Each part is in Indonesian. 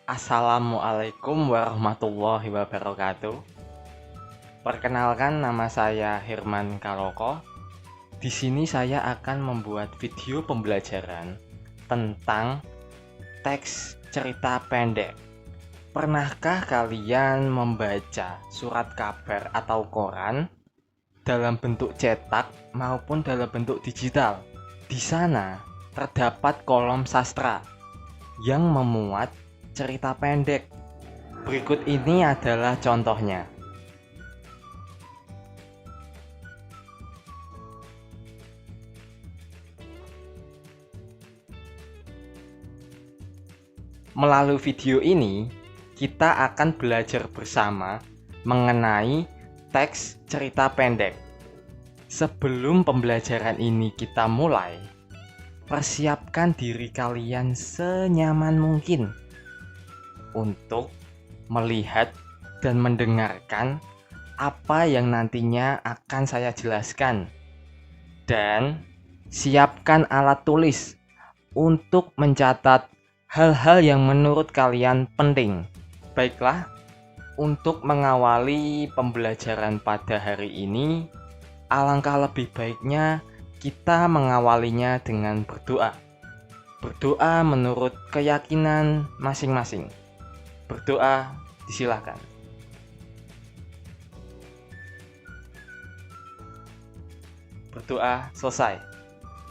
Assalamualaikum warahmatullahi wabarakatuh. Perkenalkan, nama saya Herman Karoko. Di sini saya akan membuat video pembelajaran tentang teks cerita pendek. Pernahkah kalian membaca surat kabar atau koran dalam bentuk cetak maupun dalam bentuk digital? Di sana terdapat kolom sastra yang memuat cerita pendek. Berikut ini adalah contohnya. Melalui video ini, kita akan belajar bersama mengenai teks cerita pendek. Sebelum pembelajaran ini kita mulai, persiapkan diri kalian senyaman mungkin untuk melihat dan mendengarkan apa yang nantinya akan saya jelaskan. Dan siapkan alat tulis untuk mencatat hal-hal yang menurut kalian penting. Baiklah, untuk mengawali pembelajaran pada hari ini, alangkah lebih baiknya kita mengawalinya dengan berdoa. Berdoa menurut keyakinan masing-masing. Berdoa, disilakan. Berdoa selesai.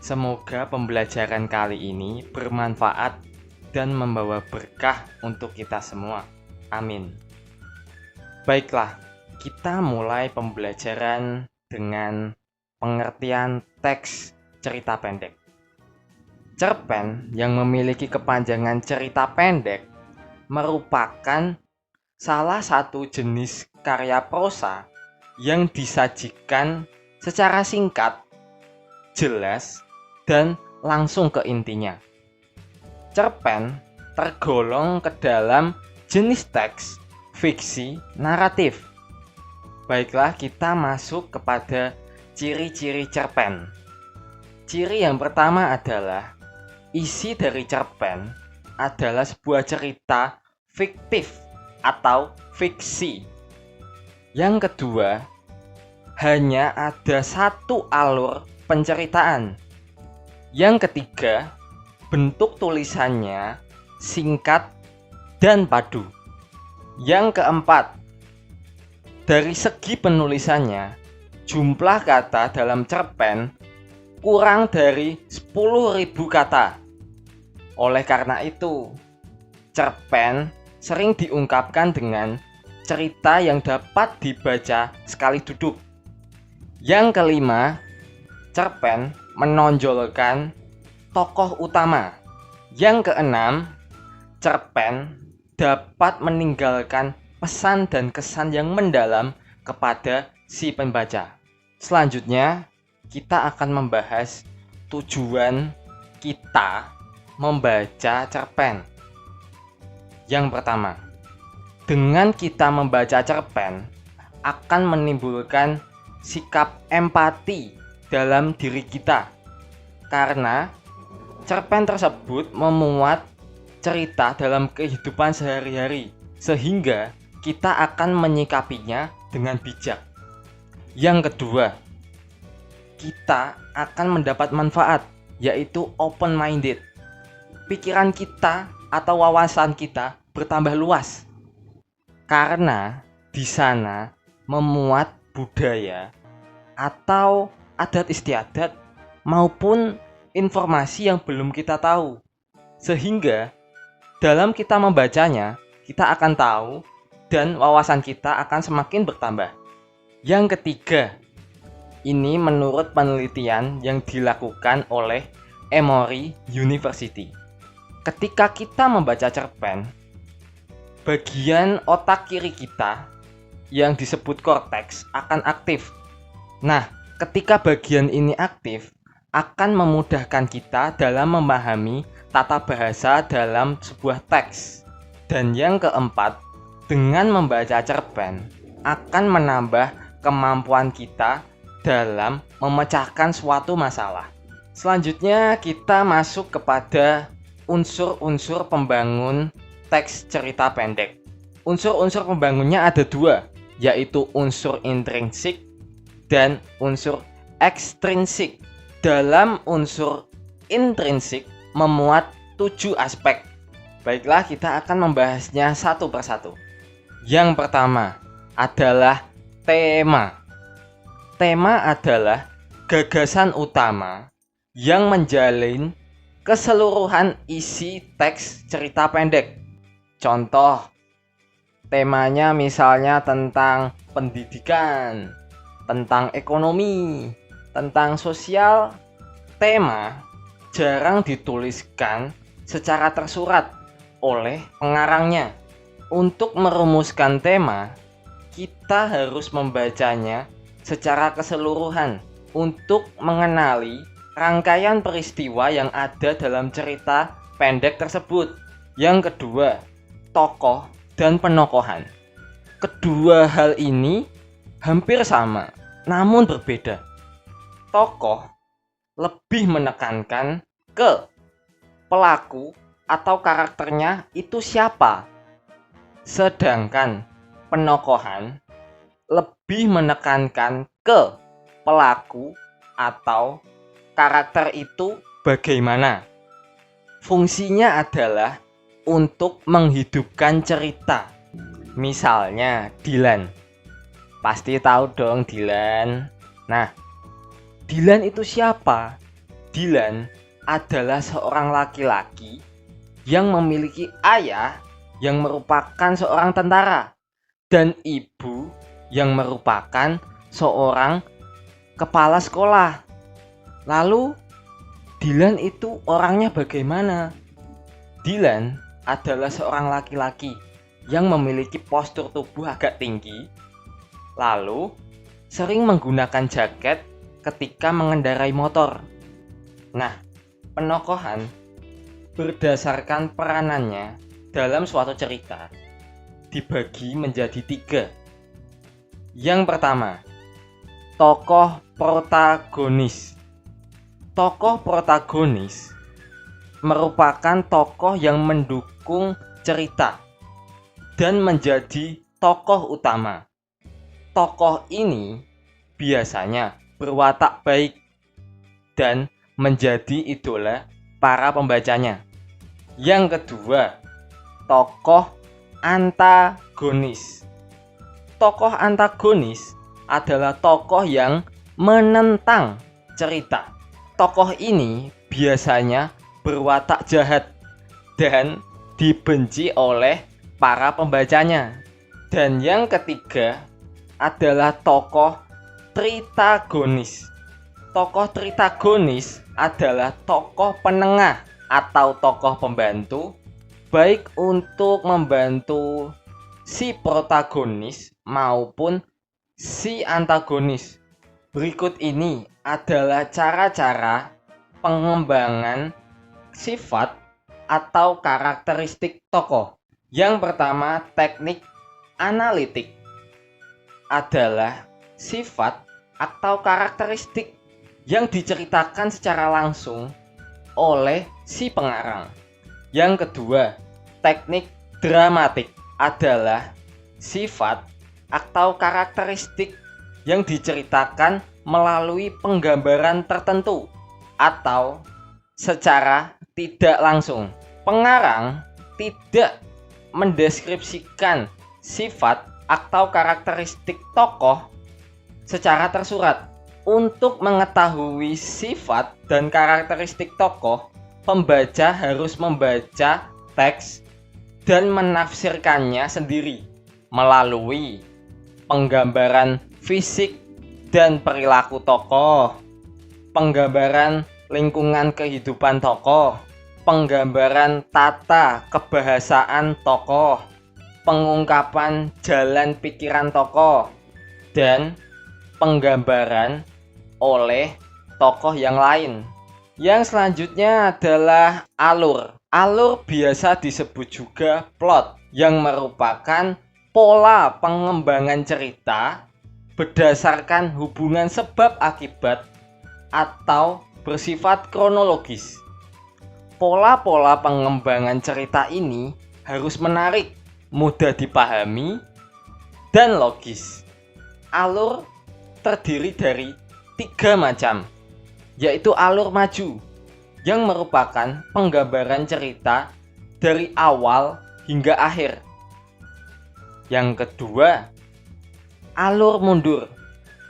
Semoga pembelajaran kali ini bermanfaat dan membawa berkah untuk kita semua. Amin. Baiklah, kita mulai pembelajaran dengan pengertian teks cerita pendek. Cerpen yang memiliki kepanjangan cerita pendek merupakan salah satu jenis karya prosa yang disajikan secara singkat, jelas, dan langsung ke intinya. Cerpen tergolong ke dalam jenis teks fiksi naratif. Baiklah, kita masuk kepada ciri-ciri cerpen. Ciri yang pertama adalah isi dari cerpen adalah sebuah cerita fiktif atau fiksi. Yang kedua, hanya ada satu alur penceritaan. Yang ketiga, bentuk tulisannya singkat dan padu. Yang keempat, dari segi penulisannya, jumlah kata dalam cerpen kurang dari 10.000 kata. Oleh karena itu, cerpen sering diungkapkan dengan cerita yang dapat dibaca sekali duduk. Yang kelima, cerpen menonjolkan tokoh utama. Yang keenam, cerpen dapat meninggalkan pesan dan kesan yang mendalam kepada si pembaca. Selanjutnya, kita akan membahas tujuan kita membaca cerpen. Yang pertama, dengan kita membaca cerpen akan menimbulkan sikap empati dalam diri kita, karena cerpen tersebut memuat cerita dalam kehidupan sehari-hari, sehingga kita akan menyikapinya dengan bijak. Yang kedua, kita akan mendapat manfaat, yaitu open-minded. Pikiran kita atau wawasan kita bertambah luas, karena di sana memuat budaya atau adat istiadat maupun informasi yang belum kita tahu, sehingga dalam kita membacanya kita akan tahu dan wawasan kita akan semakin bertambah. Yang ketiga, ini menurut penelitian yang dilakukan oleh Emory University. Ketika kita membaca cerpen, bagian otak kiri kita yang disebut korteks akan aktif. Nah, ketika bagian ini aktif, akan memudahkan kita dalam memahami tata bahasa dalam sebuah teks. Dan yang keempat, dengan membaca cerpen akan menambah kemampuan kita dalam memecahkan suatu masalah. Selanjutnya kita masuk kepada unsur-unsur pembangun teks cerita pendek. Unsur-unsur pembangunnya ada dua, yaitu unsur intrinsik dan unsur ekstrinsik. Dalam unsur intrinsik memuat 7 aspek. Baiklah, kita akan membahasnya satu persatu. Yang pertama adalah tema. Tema adalah gagasan utama yang menjalin keseluruhan isi teks cerita pendek. Contoh, temanya misalnya tentang pendidikan, tentang ekonomi, tentang sosial. Tema jarang dituliskan secara tersurat oleh pengarangnya. Untuk merumuskan tema, kita harus membacanya secara keseluruhan untuk mengenali rangkaian peristiwa yang ada dalam cerita pendek tersebut. Yang kedua, tokoh dan penokohan. Kedua hal ini hampir sama, namun berbeda. Tokoh lebih menekankan ke pelaku atau karakternya itu siapa, sedangkan penokohan lebih menekankan ke pelaku atau karakter itu bagaimana. Fungsinya adalah untuk menghidupkan cerita. Misalnya Dylan. Pasti tahu dong Dylan. Nah, Dylan itu siapa? Dylan adalah seorang laki-laki yang memiliki ayah yang merupakan seorang tentara dan ibu yang merupakan seorang kepala sekolah. Lalu Dylan itu orangnya bagaimana? Dylan adalah seorang laki-laki yang memiliki postur tubuh agak tinggi, lalu sering menggunakan jaket ketika mengendarai motor. Nah, penokohan berdasarkan peranannya dalam suatu cerita dibagi menjadi 3. Yang pertama, tokoh protagonis. Tokoh protagonis merupakan tokoh yang mendukung cerita dan menjadi tokoh utama. Tokoh ini biasanya berwatak baik dan menjadi idola para pembacanya. Yang kedua, tokoh antagonis. Tokoh antagonis adalah tokoh yang menentang cerita. Tokoh ini biasanya berwatak jahat dan dibenci oleh para pembacanya. Dan yang ketiga adalah tokoh tritagonis. Tokoh tritagonis adalah tokoh penengah atau tokoh pembantu, baik untuk membantu si protagonis maupun si antagonis. Berikut ini adalah cara-cara pengembangan sifat atau karakteristik tokoh. Yang pertama, teknik analitik adalah sifat atau karakteristik yang diceritakan secara langsung oleh si pengarang. Yang kedua, teknik dramatik adalah sifat atau karakteristik yang diceritakan melalui penggambaran tertentu atau secara tidak langsung. Pengarang tidak mendeskripsikan sifat atau karakteristik tokoh secara tersurat. Untuk mengetahui sifat dan karakteristik tokoh, pembaca harus membaca teks dan menafsirkannya sendiri melalui penggambaran fisik dan perilaku tokoh, penggambaran lingkungan kehidupan tokoh, penggambaran tata kebahasaan tokoh, pengungkapan jalan pikiran tokoh, dan penggambaran oleh tokoh yang lain. Yang selanjutnya adalah alur. Alur biasa disebut juga plot, yang merupakan pola pengembangan cerita berdasarkan hubungan sebab akibat atau bersifat kronologis. Pola-pola pengembangan cerita ini harus menarik, mudah dipahami, dan logis. Alur terdiri dari 3 macam, yaitu alur maju, yang merupakan penggambaran cerita dari awal hingga akhir. Yang kedua, alur mundur,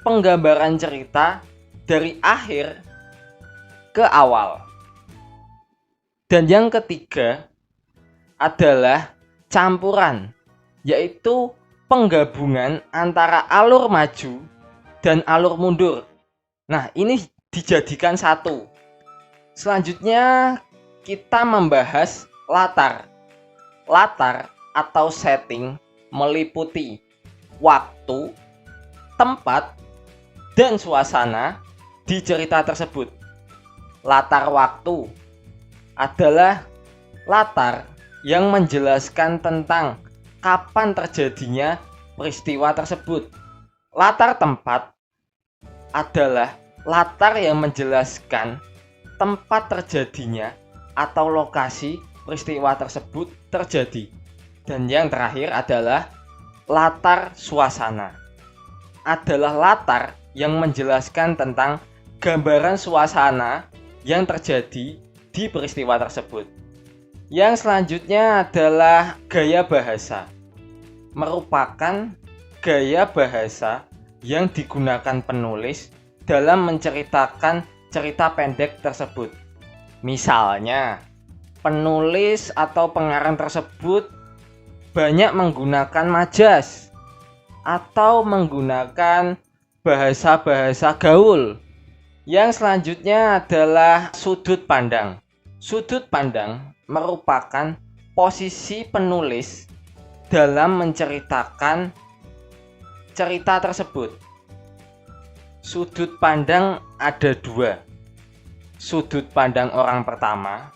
penggambaran cerita dari akhir ke awal. Dan yang ketiga adalah campuran, yaitu penggabungan antara alur maju dan alur mundur. Nah, ini dijadikan satu. Selanjutnya kita membahas latar. Latar atau setting meliputi waktu, tempat, dan suasana di cerita tersebut. Latar waktu adalah latar yang menjelaskan tentang kapan terjadinya peristiwa tersebut. Latar tempat adalah latar yang menjelaskan tempat terjadinya atau lokasi peristiwa tersebut terjadi. Dan yang terakhir adalah latar suasana. Adalah latar yang menjelaskan tentang gambaran suasana yang terjadi di peristiwa tersebut. Yang selanjutnya adalah gaya bahasa. Merupakan gaya bahasa yang digunakan penulis dalam menceritakan cerita pendek tersebut. Misalnya, penulis atau pengarang tersebut banyak menggunakan majas atau menggunakan bahasa-bahasa gaul. Yang selanjutnya adalah sudut pandang. Sudut pandang merupakan posisi penulis dalam menceritakan cerita tersebut. Sudut pandang ada 2. Sudut pandang orang pertama,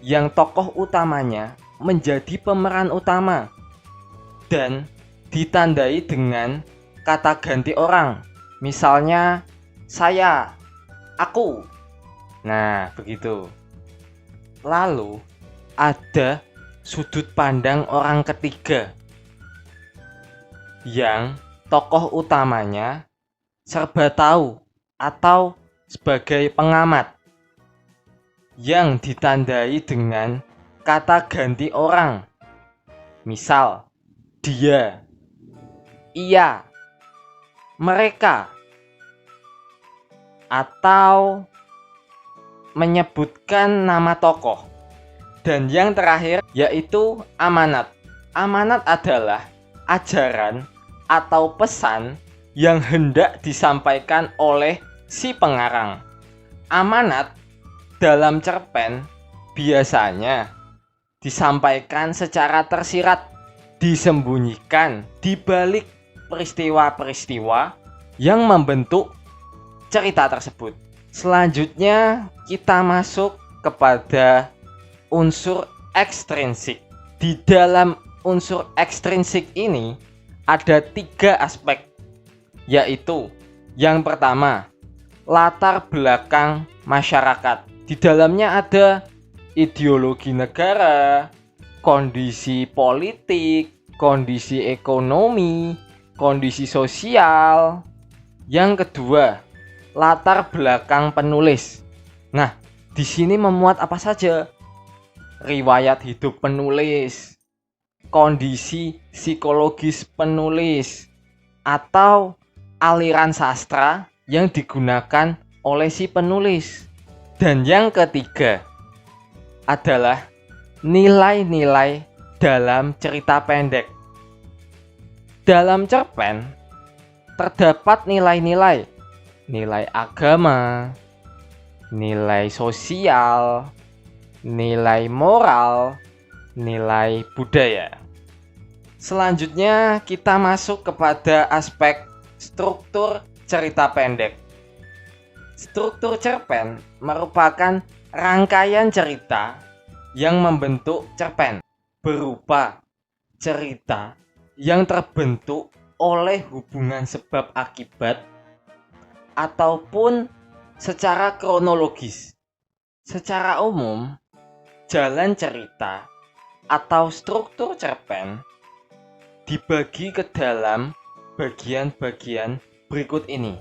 yang tokoh utamanya menjadi pemeran utama dan ditandai dengan kata ganti orang. Misalnya, saya, aku. Nah, begitu. Lalu, ada sudut pandang orang ketiga, yang tokoh utamanya serba tahu atau sebagai pengamat, yang ditandai dengan kata ganti orang. Misal, dia, ia, mereka, atau menyebutkan nama tokoh. Dan yang terakhir yaitu amanat. Amanat adalah ajaran atau pesan yang hendak disampaikan oleh si pengarang. Amanat dalam cerpen biasanya disampaikan secara tersirat, disembunyikan di balik peristiwa-peristiwa yang membentuk cerita tersebut. Selanjutnya kita masuk kepada unsur ekstrinsik. Di dalam unsur ekstrinsik ini ada 3 aspek, yaitu yang pertama, latar belakang masyarakat. Di dalamnya ada ideologi negara, kondisi politik, kondisi ekonomi, kondisi sosial. Yang kedua, latar belakang penulis. Nah, di sini memuat apa saja? Riwayat hidup penulis, kondisi psikologis penulis, atau aliran sastra yang digunakan oleh si penulis. Dan yang ketiga adalah nilai-nilai dalam cerita pendek. Dalam cerpen terdapat nilai-nilai, nilai agama, nilai sosial, nilai moral, nilai budaya. Selanjutnya kita masuk kepada aspek struktur cerita pendek. Struktur cerpen merupakan rangkaian cerita yang membentuk cerpen, berupa cerita yang terbentuk oleh hubungan sebab akibat ataupun secara kronologis. Secara umum, jalan cerita atau struktur cerpen dibagi ke dalam bagian-bagian berikut ini.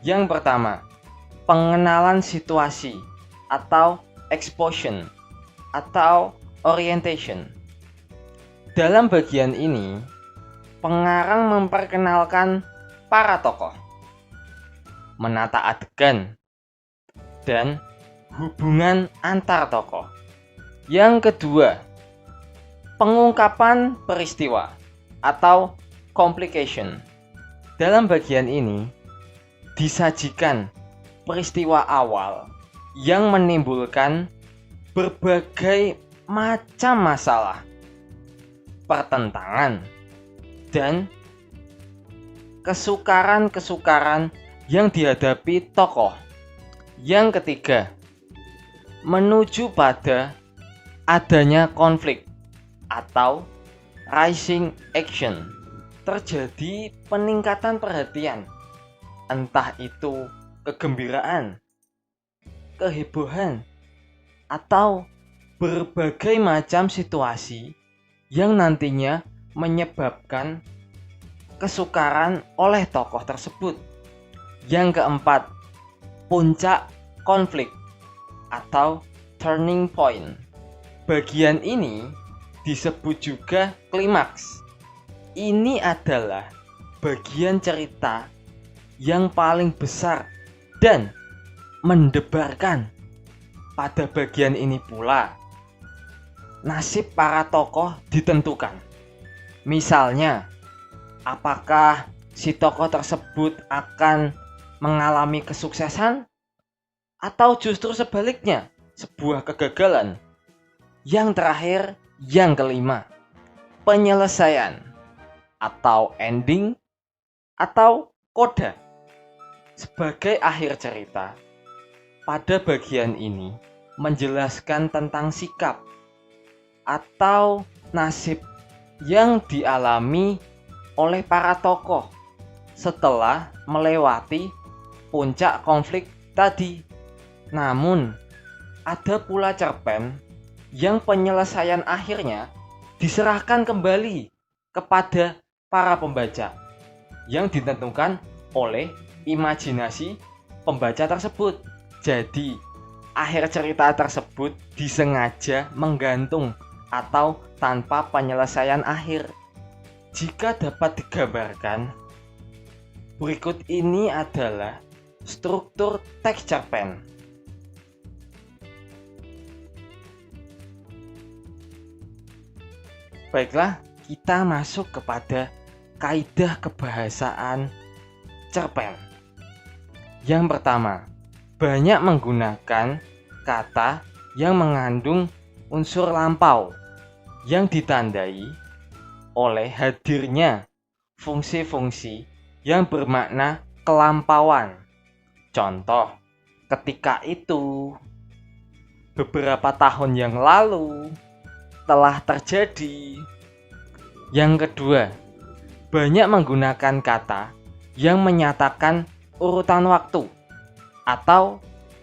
Yang pertama, pengenalan situasi atau exposition atau orientation. Dalam bagian ini, pengarang memperkenalkan para tokoh, menata adegan, dan hubungan antar tokoh. Yang kedua, pengungkapan peristiwa atau complication. Dalam bagian ini disajikan peristiwa awal yang menimbulkan berbagai macam masalah, pertentangan, dan kesukaran-kesukaran yang dihadapi tokoh. Yang ketiga, menuju pada adanya konflik atau rising action. Terjadi peningkatan perhatian, entah itu kegembiraan, kehebohan, atau berbagai macam situasi yang nantinya menyebabkan kesukaran oleh tokoh tersebut. Yang keempat, puncak konflik atau turning point. Bagian ini disebut juga klimaks. Ini adalah bagian cerita yang paling besar dan mendebarkan. Pada bagian ini pula nasib para tokoh ditentukan. Misalnya, apakah si tokoh tersebut akan mengalami kesuksesan atau justru sebaliknya, sebuah kegagalan. Yang terakhir, yang kelima, penyelesaian atau ending atau coda. Sebagai akhir cerita, pada bagian ini menjelaskan tentang sikap atau nasib yang dialami oleh para tokoh setelah melewati puncak konflik tadi. Namun, ada pula cerpen yang penyelesaian akhirnya diserahkan kembali kepada para pembaca yang ditentukan oleh imajinasi pembaca tersebut. Jadi, akhir cerita tersebut disengaja menggantung atau tanpa penyelesaian akhir. Jika dapat digambarkan, berikut ini adalah struktur teks cerpen. Baiklah, kita masuk kepada kaidah kebahasaan cerpen. Yang pertama, banyak menggunakan kata yang mengandung unsur lampau yang ditandai oleh hadirnya fungsi-fungsi yang bermakna kelampauan. Contoh, ketika itu, beberapa tahun yang lalu, telah terjadi. Yang kedua, banyak menggunakan kata yang menyatakan urutan waktu atau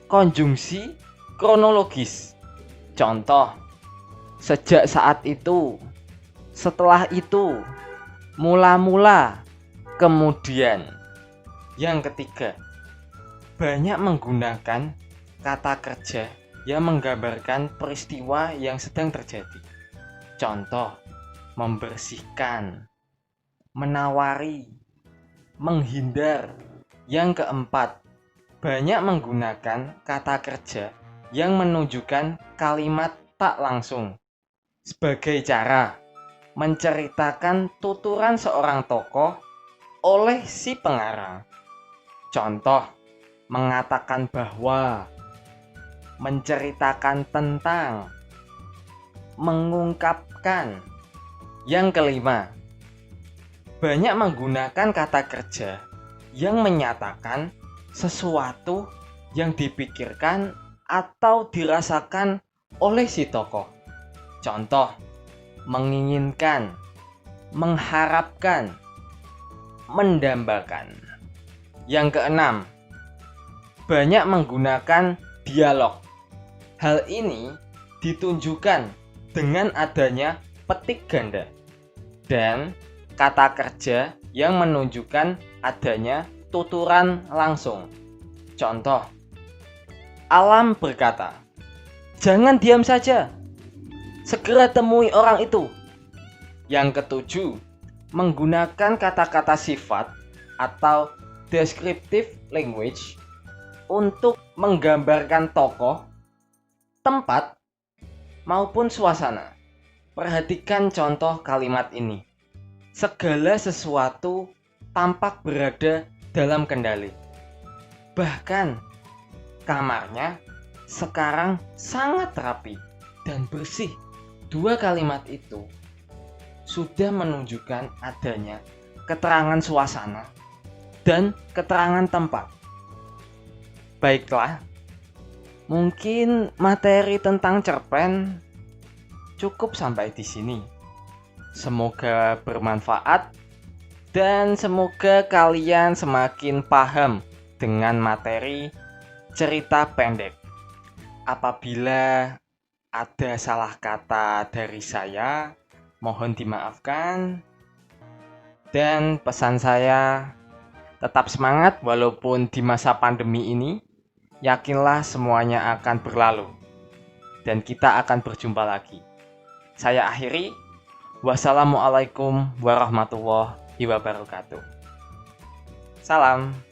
konjungsi kronologis. Contoh, sejak saat itu, setelah itu, mula-mula, kemudian. Yang ketiga, banyak menggunakan kata kerja yang menggambarkan peristiwa yang sedang terjadi. Contoh, membersihkan, menawari, menghindar. Yang keempat, banyak menggunakan kata kerja yang menunjukkan kalimat tak langsung sebagai cara menceritakan tuturan seorang tokoh oleh si pengarang. Contoh, mengatakan bahwa, menceritakan tentang, mengungkapkan. Yang kelima, banyak menggunakan kata kerja yang menyatakan sesuatu yang dipikirkan atau dirasakan oleh si tokoh. Contoh, menginginkan, mengharapkan, mendambakan. Yang keenam, banyak menggunakan dialog. Hal ini ditunjukkan dengan adanya petik ganda dan kata kerja yang menunjukkan adanya tuturan langsung. Contoh, Alam berkata, "Jangan diam saja, segera temui orang itu." Yang ketujuh, menggunakan kata-kata sifat atau descriptive language untuk menggambarkan tokoh, tempat, maupun suasana. Perhatikan contoh kalimat ini. Segala sesuatu tampak berada dalam kendali. Bahkan, kamarnya sekarang sangat rapi dan bersih. Dua kalimat itu sudah menunjukkan adanya keterangan suasana dan keterangan tempat. Baiklah, mungkin materi tentang cerpen cukup sampai di sini. Semoga bermanfaat dan semoga kalian semakin paham dengan materi cerita pendek. Apabila ada salah kata dari saya, mohon dimaafkan. Dan pesan saya, tetap semangat walaupun di masa pandemi ini. Yakinlah semuanya akan berlalu dan kita akan berjumpa lagi. Saya akhiri. Wassalamualaikum warahmatullahi wabarakatuh. Salam.